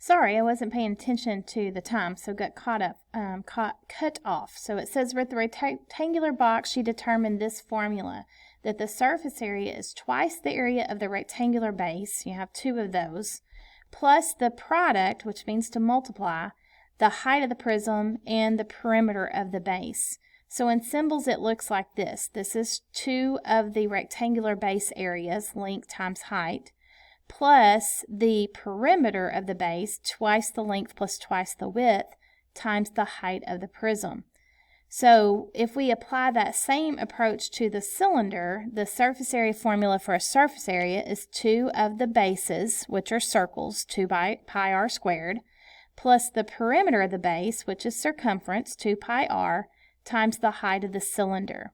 Sorry, I wasn't paying attention to the time, so got cut off. So it says with the rectangular box, she determined this formula, that the surface area is twice the area of the rectangular base, you have two of those, plus the product, which means to multiply, the height of the prism and the perimeter of the base. So in symbols it looks like this. This is two of the rectangular base areas, length times height, plus the perimeter of the base, twice the length plus twice the width, times the height of the prism. So if we apply that same approach to the cylinder, the surface area formula for a surface area is 2 of the bases, which are circles, 2 pi r squared, plus the perimeter of the base, which is circumference, 2 pi r, times the height of the cylinder.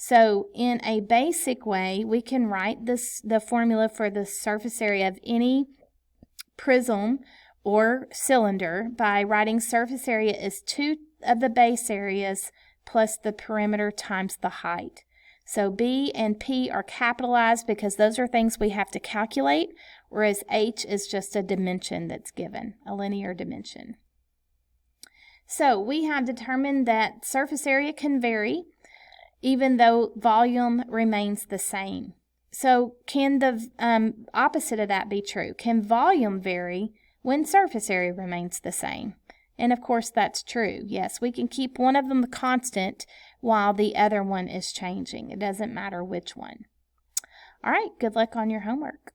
So in a basic way, we can write the formula for the surface area of any prism or cylinder by writing surface area is 2 of the base areas plus the perimeter times the height. So B and P are capitalized because those are things we have to calculate, whereas H is just a dimension that's given, a linear dimension. So we have determined that surface area can vary even though volume remains the same. So can the opposite of that be true? Can volume vary when surface area remains the same? And of course that's true. Yes, we can keep one of them constant while the other one is changing. It doesn't matter which one. All right, good luck on your homework.